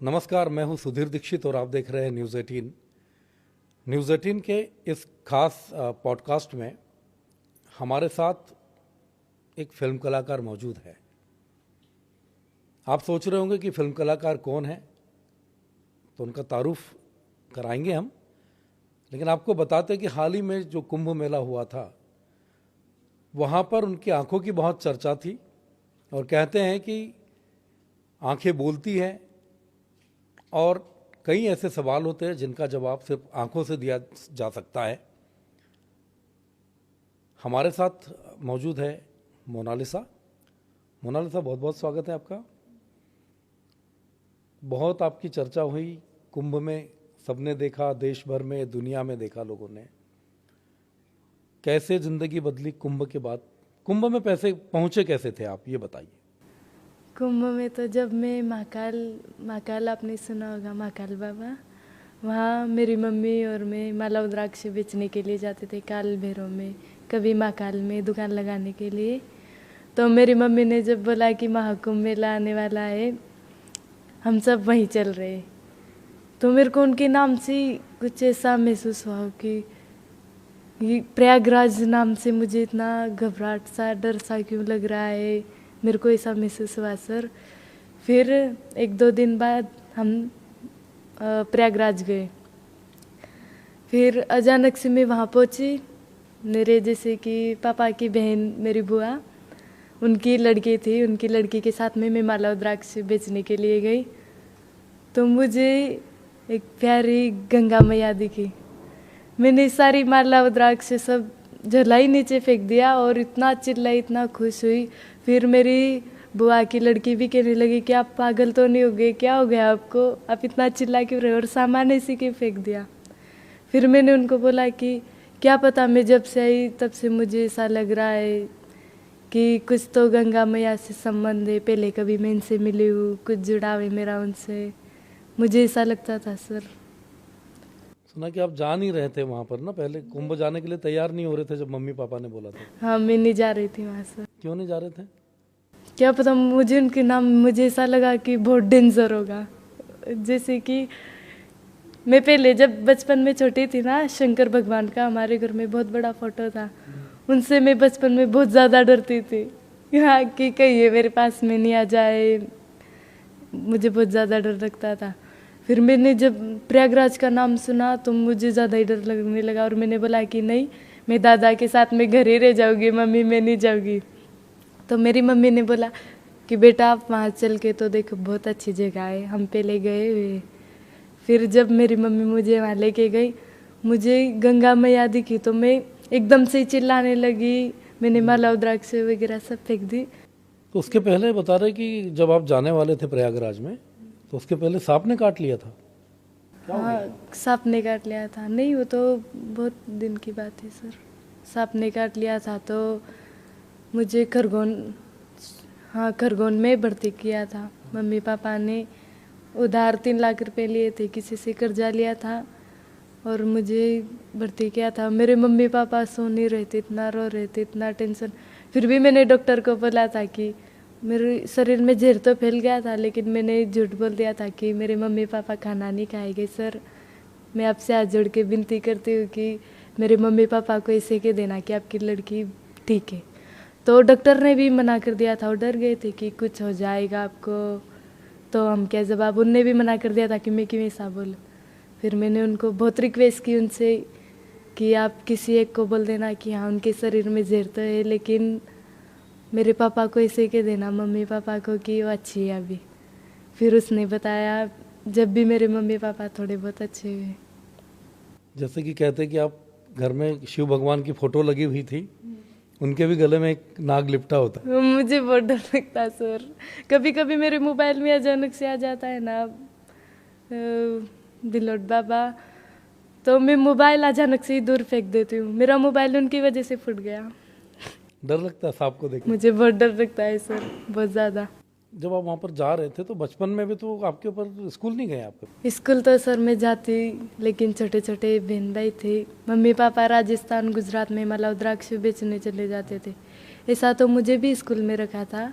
नमस्कार, मैं हूं सुधीर दीक्षित और आप देख रहे हैं न्यूज़ 18। न्यूज़ 18 के इस खास पॉडकास्ट में हमारे साथ एक फिल्म कलाकार मौजूद है। आप सोच रहे होंगे कि फिल्म कलाकार कौन है, तो उनका तारुफ कराएंगे हम, लेकिन आपको बताते कि हाल ही में जो कुंभ मेला हुआ था वहाँ पर उनकी आंखों की बहुत चर्चा थी और कहते हैं कि आंखें बोलती हैं और कई ऐसे सवाल होते हैं जिनका जवाब सिर्फ आंखों से दिया जा सकता है। हमारे साथ मौजूद है मोनालिसा। मोनालिसा, बहुत बहुत स्वागत है आपका। बहुत आपकी चर्चा हुई कुंभ में, सबने देखा, देश भर में, दुनिया में देखा लोगों ने। कैसे जिंदगी बदली कुंभ के बाद? कुंभ में पैसे पहुंचे कैसे थे आप, ये बताइए। कुंभ में तो जब मैं महाकाल आपने सुना होगा, महाकाल बाबा, वहाँ मेरी मम्मी और मैं माला रुद्राक्ष बेचने के लिए जाते थे काल भैरव में, कभी महाकाल में दुकान लगाने के लिए। तो मेरी मम्मी ने जब बोला कि महाकुंभ मेला आने वाला है, हम सब वहीं चल रहे, तो मेरे को उनके नाम से कुछ ऐसा महसूस हुआ कि ये प्रयागराज नाम से मुझे इतना घबराहट सा, डर सा क्यों लग रहा है, मेरे को ऐसा महसूस हुआ सर। फिर 1-2 दिन बाद हम प्रयागराज गए। फिर अचानक से मैं वहाँ पहुँची। मेरे जैसे कि पापा की बहन, मेरी बुआ, उनकी लड़की थी, उनकी लड़की के साथ में मैं माला रुद्राक्ष बेचने के लिए गई। तो मुझे एक प्यारी गंगा मैया दिखी। मैंने सारी माला रुद्राक्ष सब झोला नीचे फेंक दिया और इतना चिल्लाई, इतना खुश हुई। फिर मेरी बुआ की लड़की भी कहने लगी कि आप पागल तो नहीं हो गए, क्या हो गया आपको, आप इतना चिल्ला क्यों रहे, और सामान इसी के फेंक दिया। फिर मैंने उनको बोला कि क्या पता, मैं जब से आई तब से मुझे ऐसा लग रहा है कि कुछ तो गंगा मैया से संबंध है, पहले कभी मैं इनसे मिली हूँ, कुछ जुड़ाव है मेरा उनसे, मुझे ऐसा लगता था सर। सुना कि आप जा नहीं रहे थे वहाँ पर ना, पहले कुंभ जाने के लिए तैयार नहीं हो रहे थे जब मम्मी पापा ने बोला था। हाँ, मैं नहीं जा रही थी वहाँ सर। क्यों नहीं जा रहे थे? क्या पता, मुझे उनके नाम, मुझे ऐसा लगा कि बहुत डेंजर होगा। जैसे कि मैं पहले जब बचपन में छोटी थी ना, शंकर भगवान का हमारे घर में बहुत बड़ा फोटो था, उनसे मैं बचपन में बहुत ज़्यादा डरती थी। हाँ, कि कहीं ये मेरे पास में नहीं आ जाए, मुझे बहुत ज़्यादा डर लगता था। फिर मैंने जब प्रयागराज का नाम सुना तो मुझे ज़्यादा ही डर लगने लगा और मैंने बोला कि नहीं, मैं दादा के साथ में घर ही रह जाऊँगी, मम्मी मैं नहीं जाऊँगी। तो मेरी मम्मी ने बोला कि बेटा आप वहाँ चल के तो देखो, बहुत अच्छी जगह है, हम पहले गए हुए। फिर जब मेरी मम्मी मुझे वहाँ लेके गई, मुझे गंगा मैया दिखी तो मैं एकदम से चिल्लाने लगी, मैंने माला रुद्राक्ष वगैरह सब फेंक दी। तो उसके पहले बता रहे कि जब आप जाने वाले थे प्रयागराज में, तो उसके पहले सांप ने काट लिया था। हाँ, सांप ने काट लिया था। नहीं, वो तो बहुत दिन की बात है सर। सांप ने काट लिया था तो मुझे खरगोन में भर्ती किया था। मम्मी पापा ने उधार 3 लाख रुपए लिए थे, किसी से कर्जा लिया था और मुझे भर्ती किया था। मेरे मम्मी पापा सो नहीं रहे थे, इतना रो रहे थे, इतना टेंशन। फिर भी मैंने डॉक्टर को बोला था कि मेरे शरीर में जहर तो फैल गया था, लेकिन मैंने झूठ बोल दिया था कि मेरे मम्मी पापा खाना नहीं खाएंगे। सर, मैं आपसे हाथ जोड़ के विनती करती हूँ कि मेरे मम्मी पापा को ऐसे कह देना कि आपकी लड़की ठीक है। तो डॉक्टर ने भी मना कर दिया था, वो डर गए थे कि कुछ हो जाएगा आपको, तो हम क्या जवाब, उनने भी मना कर दिया था कि मैं क्यों ऐसा बोलूं। फिर मैंने उनको बहुत रिक्वेस्ट की उनसे कि आप किसी एक को बोल देना कि हाँ, उनके शरीर में जहर तो है, लेकिन मेरे पापा को ऐसे कह देना, मम्मी पापा को, कि वो अच्छी है अभी। फिर उसने बताया, जब भी मेरे मम्मी पापा थोड़े बहुत अच्छे हुए। जैसे कि कहते कि आप घर में शिव भगवान की फोटो लगी हुई थी, उनके भी गले में एक नाग लिपटा होता। मुझे बहुत डर लगता है सर। कभी कभी मेरे मोबाइल में अचानक से आ जाता है ना बिलोट बाबा, तो मैं मोबाइल अचानक से ही दूर फेंक देती हूँ। मेरा मोबाइल उनकी वजह से फूट गया। डर लगता है सांप को देख? मुझे बहुत डर लगता है सर, बहुत ज़्यादा। जब आप वहाँ पर जा रहे थे तो बचपन में भी तो आपके ऊपर स्कूल नहीं गए आपके? स्कूल तो सर मैं जाती, लेकिन छोटे छोटे बहन भाई थे। मम्मी पापा राजस्थान, गुजरात में माला रुद्राक्ष बेचने चले जाते थे। ऐसा तो मुझे भी स्कूल में रखा था,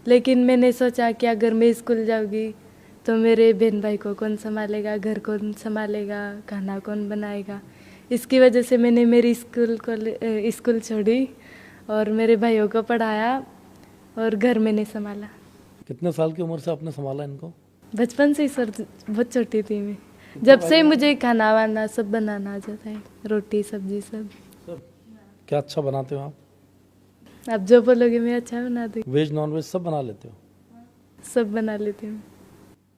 लेकिन मैंने सोचा कि अगर मैं स्कूल जाऊँगी तो मेरे बहन भाई को कौन संभालेगा, घर कौन संभालेगा, खाना कौन बनाएगा। इसकी वजह से मैंने मेरी स्कूल छोड़ी और मेरे भाइयों को पढ़ाया और घर मैंने संभाला। कितने साल की उम्र से आपने संभाला इनको? बचपन से ही सर, बहुत छोटी थी मैं, जब से मुझे खाना वाना सब बनाना आ जाता है, रोटी सब्जी सब। क्या अच्छा बनाते हो आप? आप जो बोलोगे मैं अच्छा बना दूँ। वेज नॉन वेज सब बना लेते हो? सब बना लेती हूँ।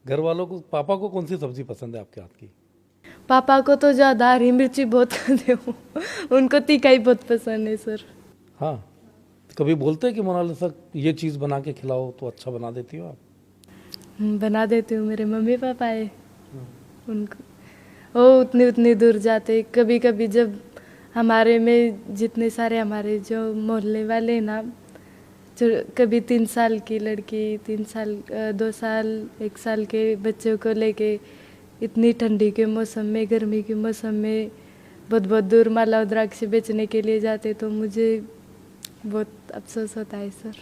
घर वालों को, पापा को कौन सी सब्जी पसंद है आपके हाथ की? पापा को तो ज़्यादा हरी मिर्ची बहुत खाते हो, उनको तीखाई बहुत पसंद है सर। हाँ, कभी बोलते हैं कि मोनालिसा ये चीज़ बना के खिलाओ तो अच्छा बना देती हो आप? बना देती हूँ। मेरे मम्मी पापा है, उनको वो उतनी दूर जाते। कभी कभी जब हमारे में जितने सारे हमारे जो मोहल्ले वाले ना, जो कभी 3 साल की लड़की, 3 साल 2 साल 1 साल के बच्चों को लेके इतनी ठंडी के मौसम में, गर्मी के मौसम में बहुत बहुत दूर माला रुद्राक्ष बेचने के लिए जाते, तो मुझे बहुत अफसोस होता है सर।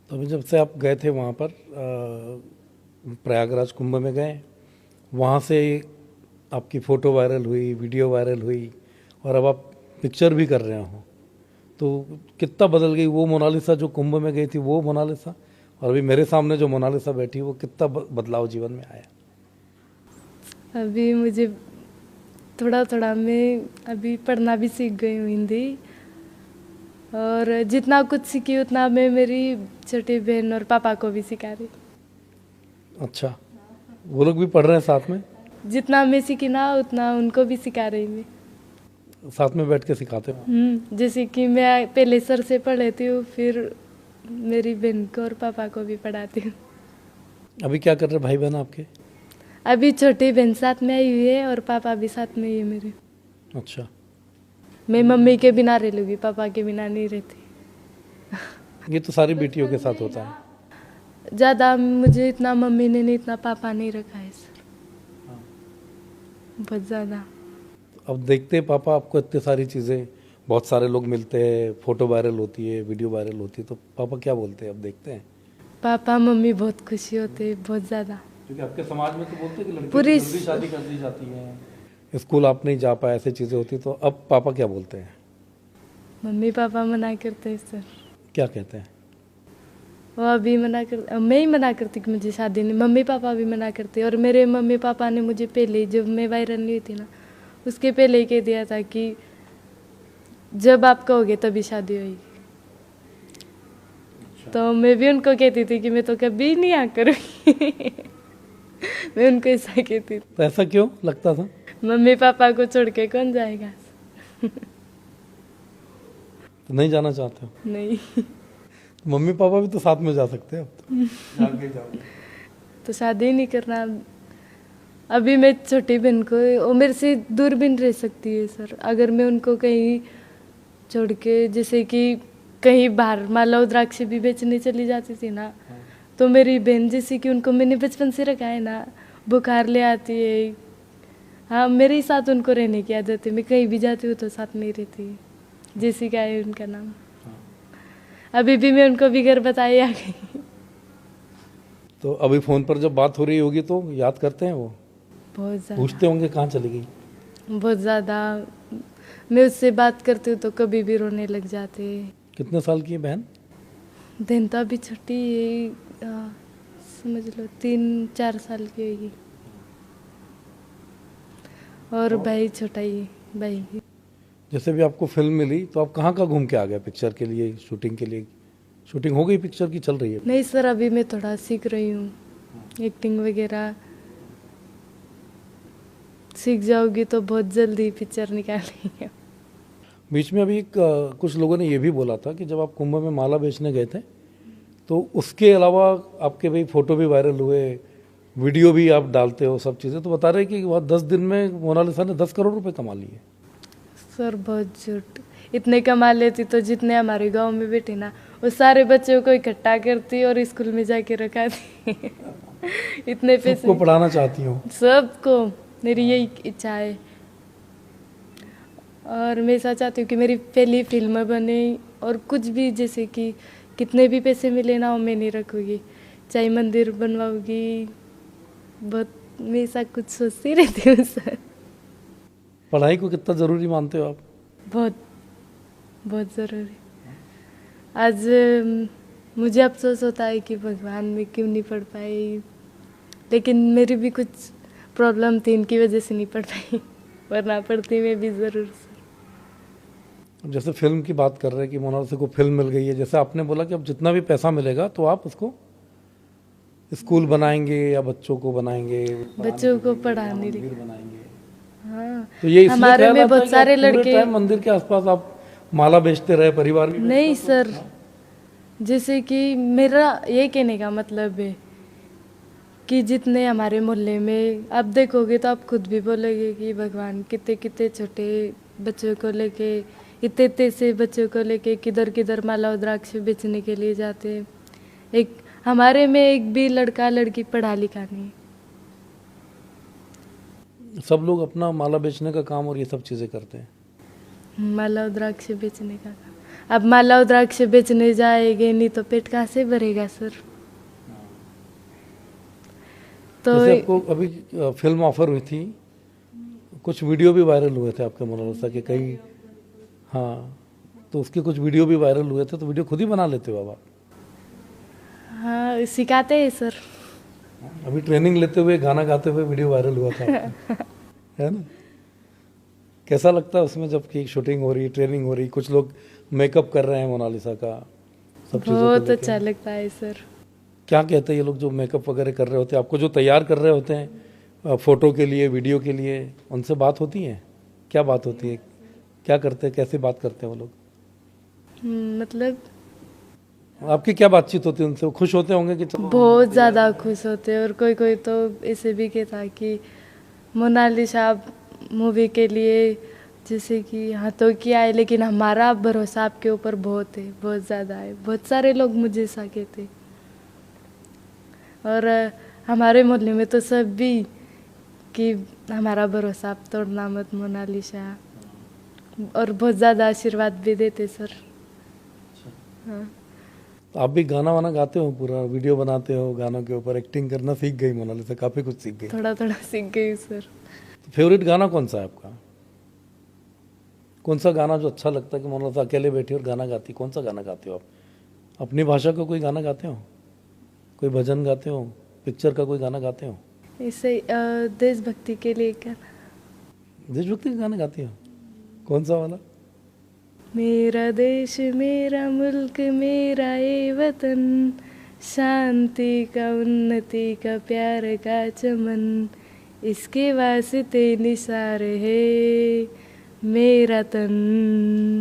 तो अभी जब से आप गए थे वहाँ पर प्रयागराज कुंभ में गए, वहाँ से आपकी फ़ोटो वायरल हुई, वीडियो वायरल हुई और अब आप पिक्चर भी कर रहे हो, तो कितना बदल गई वो मोनालिसा जो कुंभ में गई थी वो मोनालिसा, और अभी मेरे सामने जो मोनालिसा बैठी वो कितना बदलाव जीवन में आया? अभी मुझे थोड़ा थोड़ा मैं अभी पढ़ना भी सीख गई हूँ हिंदी, और जितना कुछ सीखी उतना मैं मेरी छोटी बहन और पापा को भी सिखा रही। अच्छा, वो लोग भी पढ़ रहे हैं साथ में? जितना मैं सीखी ना उतना उनको भी सिखा रही मैं। साथ में बैठ के सिखाते हो? जैसे कि मैं पहले सर से पढ़ लेती हूँ, फिर मेरी बहन को और पापा को भी पढ़ाती हूँ। अभी क्या कर रहे भाई बहन आपके? अभी छोटी बहन साथ में आई हुई है और पापा भी साथ में ही है मेरे। अच्छा, मैं मम्मी के बिना रह लूँगी, पापा के बिना नहीं रहती। ये तो सारी बेटियों के साथ होता है। ज़्यादा मुझे इतना मम्मी ने नहीं, इतना पापा नहीं रखा है सर, बहुत ज़्यादा। अब देखते हैं पापा आपको इतनी सारी चीज़ें, बहुत सारे लोग मिलते हैं, फोटो वायरल होती है, वीडियो वायरल होती है, तो पापा क्या बोलते हैं अब देखते हैं? पापा मम्मी बहुत खुशी होते हैं, बहुत ज़्यादा। क्योंकि आपके समाज में तो बोलते हैं कि लड़कियों पूरी की जल्दी शादी कर दी जाती है, स्कूल आप नहीं जा पाए, ऐसी चीज़ें होती, तो अब पापा क्या बोलते हैं? मम्मी पापा मना करते हैं सर। क्या कहते हैं? वो अभी मना कर, मैं ही मना करती कि मुझे शादी नहीं, मम्मी पापा भी मना करते। और मेरे मम्मी पापा ने मुझे पहले, जब मैं वायरल नहीं हुई थी ना, उसके पहले ही कह दिया था कि जब आप कहोगे तभी शादी होगी। तो मैं भी उनको कहती थी कि मैं तो कभी नहीं आ करूँगी। मैं उनको ऐसा कहती थी। तो ऐसा क्यों लगता था? मम्मी पापा को छोड़ के कौन जाएगा? तो नहीं जाना चाहते हो? नहीं। मम्मी पापा भी तो साथ में जा सकते हैं, अब तो जाके जाओगे। तो शादी नहीं करना। अभी मैं छोटी बहन को, वो मेरे से दूर भी नहीं रह सकती है सर। अगर मैं उनको कहीं छोड़ के, जैसे कि कहीं बाहर माला रुद्राक्ष भी बेचने चली जाती थी ना, तो मेरी बहन, जैसे कि उनको मैंने बचपन से रखा है ना, बुखार ले आती है। हाँ, मेरे ही साथ उनको रहने की आदत है, मैं कहीं भी जाती हूँ तो साथ में ही रहती है। जेसिका है उनका नाम। अभी भी मैं उनको भी घर बताई आ गई। तो अभी फ़ोन पर जब बात हो रही होगी तो याद करते हैं वो? बहुत ज़्यादा। पूछते होंगे कहाँ चली गई? बहुत ज़्यादा। मैं उससे बात करती हूँ तो कभी भी रोने लग जाते हैं। कितने साल की है बहन? बहन तो अभी छोटी है, समझ लो 3-4 साल की होगी, और भाई छोटा ही है, भाई। जैसे भी आपको फिल्म मिली तो आप कहाँ कहाँ घूम के आ गए पिक्चर के लिए, शूटिंग के लिए? शूटिंग हो गई पिक्चर की, चल रही है? नहीं सर, अभी मैं थोड़ा सीख रही हूँ, एक्टिंग वगैरह सीख जाओगी तो बहुत जल्दी पिक्चर निकालेंगे। बीच में अभी कुछ लोगों ने ये भी बोला था कि जब आप कुंभ में माला बेचने गए थे तो उसके अलावा आपके भाई फोटो भी वायरल हुए, वीडियो भी आप डालते हो, सब चीज़ें, तो बता रहे कि वह 10 दिन में मोनालिसा ने 10 करोड़ रुपए कमा लिए। सर बहुत झूठ। इतने कमा लेती तो जितने हमारे गांव में बैठे ना, वो सारे बच्चों को इकट्ठा करती और स्कूल में जाके रखाती। इतने पैसे सबको पढ़ाना चाहती हूँ? सबको, मेरी यही इच्छा है। और मैं ऐसा चाहती हूँ कि मेरी पहली फिल्म बने, और कुछ भी, जैसे कि कितने भी पैसे मिले ना, वो मैं नहीं रखूँगी। चाहे मंदिर बनवाऊंगी, बहुत हमेशा कुछ सोचती रहती हूँ सर। पढ़ाई को कितना ज़रूरी मानते हो आप? बहुत बहुत ज़रूरी। आज मुझे अफसोस होता है कि भगवान मैं क्यों नहीं पढ़ पाई, लेकिन मेरी भी कुछ प्रॉब्लम थी, इनकी वजह से नहीं पढ़ पाई, वरना पढ़ती मैं भी ज़रूर सर। जैसे फिल्म की बात कर रहे हैं कि मोनालिसा को फिल्म मिल गई है, जैसे आपने बोला कि अब जितना भी पैसा मिलेगा तो आप उसको स्कूल बनाएंगे या बच्चों को बनाएंगे, बच्चों को पढ़ाने मंदिर बनाएंगे। हाँ, तो ये इसलिए हमारे ख्याल में आता बहुत है कि सारे आप पूरे लड़के टाइम मंदिर के आसपास आप माला बेचते रहे, परिवार भी नहीं सर, जैसे कि मेरा ये कहने का मतलब है कि जितने हमारे मोहल्ले में आप देखोगे तो आप खुद भी बोलोगे कि भगवान कितने कितने छोटे बच्चों को लेके, इतने इतने से बच्चों को लेके किधर किधर माला रुद्राक्ष बेचने के लिए जाते हैं। एक हमारे में एक भी लड़का लड़की पढ़ा लिखा नहीं। सब लोग अपना माला बेचने का काम और ये सब चीज़ें करते हैं। माला रुद्राक्ष बेचने का काम। अब माला रुद्राक्ष बेचने जाएंगे नहीं तो पेट कहाँ से भरेगा सर। तो जैसे आपको अभी फिल्म ऑफर हुई थी, कुछ वीडियो भी वायरल हुए थे आपके मोनालिसा के कई, हाँ, तो उसके कुछ वीडियो भी वायरल हुए थे, तो वीडियो खुद ही बना लेते हो अब आप? हाँ, सिखाते हैं सर। अभी ट्रेनिंग लेते हुए गाना गाते हुए वीडियो वायरल हुआ था आपका, है ना? कैसा लगता है उसमें जब की शूटिंग हो रही, ट्रेनिंग हो रही, कुछ लोग मेकअप कर रहे हैं मोनालिसा का, सब चीज़ों को बहुत लेके? अच्छा लगता है सर। क्या कहते हैं ये लोग जो मेकअप वगैरह कर रहे होते हैं, आपको जो तैयार कर रहे होते हैं फोटो के लिए, वीडियो के लिए, उनसे बात होती है? क्या बात होती है, क्या करते हैं, कैसे बात करते हैं वो लोग? मतलब आपकी क्या बातचीत होती है उनसे? वो खुश होते होंगे कि चलो? बहुत ज़्यादा खुश होते हैं, और कोई कोई तो ऐसे भी कहता कि मोनालिसा मूवी के लिए जैसे कि हाथों की आए, लेकिन हमारा भरोसा आपके ऊपर बहुत है, बहुत ज़्यादा है। बहुत सारे लोग मुझे ऐसा कहते, और हमारे मोहल्ले में तो सब भी कि हमारा भरोसा आप तोड़ना मत मोनालिसा, और बहुत ज़्यादा आशीर्वाद भी देते सर। हाँ, तो आप भी गाना वाना गाते हो, पूरा वीडियो बनाते हो, गानों के ऊपर एक्टिंग करना सीख गई मोनालिसा, काफ़ी कुछ सीख गई। थोड़ा थोड़ा सीख गई सर। तो फेवरेट गाना कौन सा है आपका? कौन सा गाना जो अच्छा लगता है कि मोनालिसा अकेले बैठी और गाना गाती, कौन सा गाना गाते हो आप? अपनी भाषा का कोई गाना गाते हो, कोई भजन गाते हो, पिक्चर का कोई गाना गाते हो? इसे देशभक्ति के लिए गाना। देशभक्ति का गाना गाती हो? कौन सा वाला? मेरा देश मेरा मुल्क मेरा ये वतन, शांति का उन्नति का प्यार का चमन, इसके वास्ते निसार है मेरा तन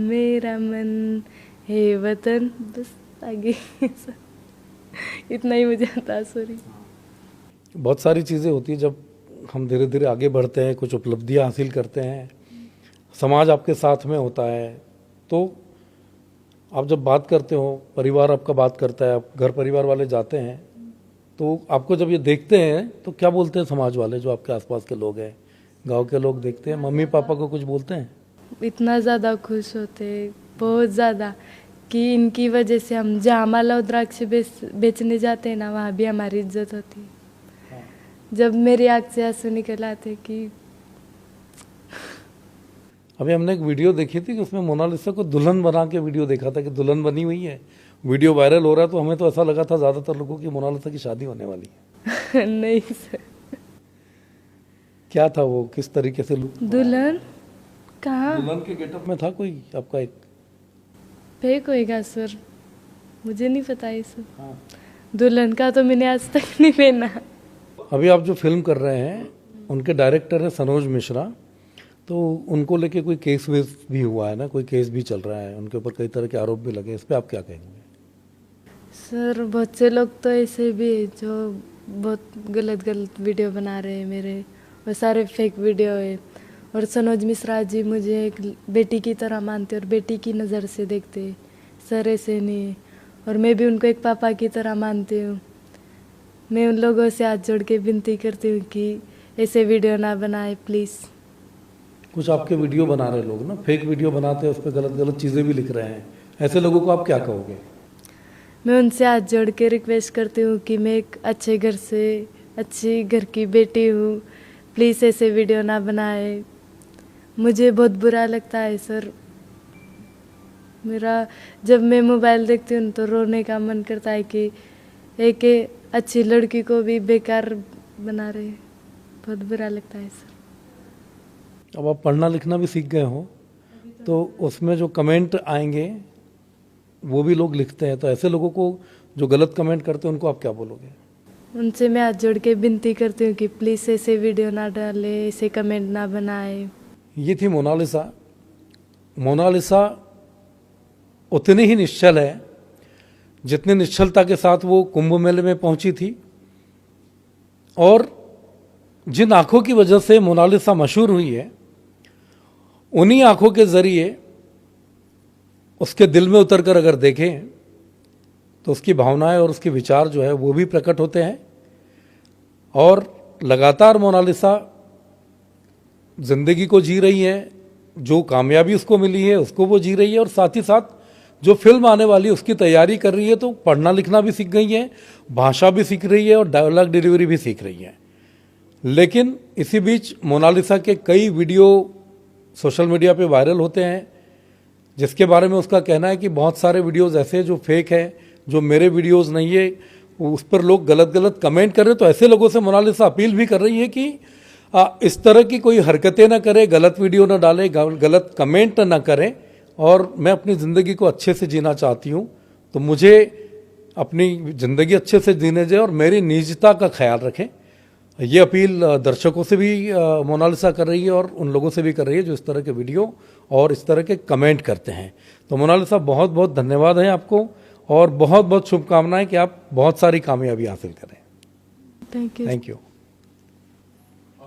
मेरा मन है वतन। बस आगे इतना ही मुझे आता, सॉरी। बहुत सारी चीज़ें होती है जब हम धीरे धीरे आगे बढ़ते हैं, कुछ उपलब्धियां हासिल करते हैं, समाज आपके साथ में होता है, तो आप जब बात करते हो, परिवार आपका बात करता है, आप घर परिवार वाले जाते हैं, तो आपको जब ये देखते हैं तो क्या बोलते हैं समाज वाले, जो आपके आसपास के लोग हैं, गांव के लोग देखते हैं, मम्मी पापा को कुछ बोलते हैं? इतना ज़्यादा खुश होते, बहुत ज़्यादा, कि इनकी वजह से हम जहाँ माला रुद्राक्ष बेचने जाते हैं ना, वहाँ भी हमारी इज्जत होती है। जब मेरी आँख से आंसू निकल आते कि अभी हमने एक वीडियो देखी थी कि उसमें मोनालिसा को दुल्हन बना के वीडियो देखा था कि दुल्हन बनी हुई है, वीडियो वायरल हो रहा है, तो हमें तो ऐसा लगा था ज़्यादातर लोगों की मोनालिसा की शादी होने वाली है। नहीं सर, क्या था वो, किस तरीके से लुक? दुल्हन कहाँ दुल्हन के गेटअप में था कोई आपका एक? फेक होएगा सर, मुझे नहीं पता ये सब। हाँ। दुल्हन का तो मैंने आज तक नहीं पहना। अभी आप जो फिल्म कर रहे हैं, उनके डायरेक्टर है सनोज मिश्रा, तो उनको लेके कोई केस वेस भी हुआ है ना, कोई केस भी चल रहा है, उनके ऊपर कई तरह के आरोप भी लगे, इस पर आप क्या कहेंगे? सर बहुत से लोग तो ऐसे भी है जो बहुत गलत गलत वीडियो बना रहे हैं मेरे, वो सारे फेक वीडियो है। और सनोज मिश्रा जी मुझे एक बेटी की तरह मानते और बेटी की नज़र से देखते, सर ऐसे नहीं है। और मैं भी उनको एक पापा की तरह मानती हूँ। मैं उन लोगों से हाथ जोड़ के विनती करती हूँ कि ऐसे वीडियो ना बनाए प्लीज़। कुछ आपके वीडियो बना रहे लोग ना, फेक वीडियो बनाते हैं, उस पर गलत गलत चीज़ें भी लिख रहे हैं, ऐसे लोगों को आप क्या कहोगे? मैं उनसे हाथ जोड़ के रिक्वेस्ट करती हूँ कि मैं एक अच्छे घर से अच्छी घर की बेटी हूँ, प्लीज़ ऐसे वीडियो ना बनाए। मुझे बहुत बुरा लगता है सर। मेरा जब मैं मोबाइल देखती हूँ तो रोने का मन करता है कि एक अच्छी लड़की को भी बेकार बना रहे। बहुत बुरा लगता है सर। अब आप पढ़ना लिखना भी सीख गए हो, तो उसमें जो कमेंट आएंगे वो भी लोग लिखते हैं, तो ऐसे लोगों को जो गलत कमेंट करते हैं उनको आप क्या बोलोगे? उनसे मैं हाथ जोड़ के विनती करती हूँ कि प्लीज़ ऐसे वीडियो ना डाले, ऐसे कमेंट ना बनाए। ये थी मोनालिसा। मोनालिसा उतनी ही निश्चल है जितनी निश्चलता के साथ वो कुंभ मेले में पहुंची थी, और जिन आंखों की वजह से मोनालिसा मशहूर हुई है, उन्हीं आंखों के जरिए उसके दिल में उतरकर अगर देखें तो उसकी भावनाएं और उसके विचार जो है वो भी प्रकट होते हैं। और लगातार मोनालिसा जिंदगी को जी रही है, जो कामयाबी उसको मिली है उसको वो जी रही है, और साथ ही साथ जो फिल्म आने वाली है उसकी तैयारी कर रही है। तो पढ़ना लिखना भी सीख गई है, भाषा भी सीख रही है और डायलॉग डिलीवरी भी सीख रही है। लेकिन इसी बीच मोनालिसा के कई वीडियो सोशल मीडिया पे वायरल होते हैं, जिसके बारे में उसका कहना है कि बहुत सारे वीडियोस ऐसे जो फेक है, जो मेरे वीडियोस नहीं है, उस पर लोग गलत गलत कमेंट कर रहे हैं। तो ऐसे लोगों से मोनालिसा अपील भी कर रही है कि इस तरह की कोई हरकतें ना करें, गलत वीडियो ना डालें, गलत कमेंट ना करें, और मैं अपनी ज़िंदगी को अच्छे से जीना चाहती हूँ, तो मुझे अपनी ज़िंदगी अच्छे से जीने दें और मेरी निजता का ख्याल रखें। ये अपील दर्शकों से भी मोनालिसा कर रही है और उन लोगों से भी कर रही है जो इस तरह के वीडियो और इस तरह के कमेंट करते हैं। तो मोनालिसा बहुत बहुत धन्यवाद है आपको, और बहुत बहुत शुभकामनाएं कि आप बहुत सारी कामयाबी हासिल करें। Thank you. Thank you.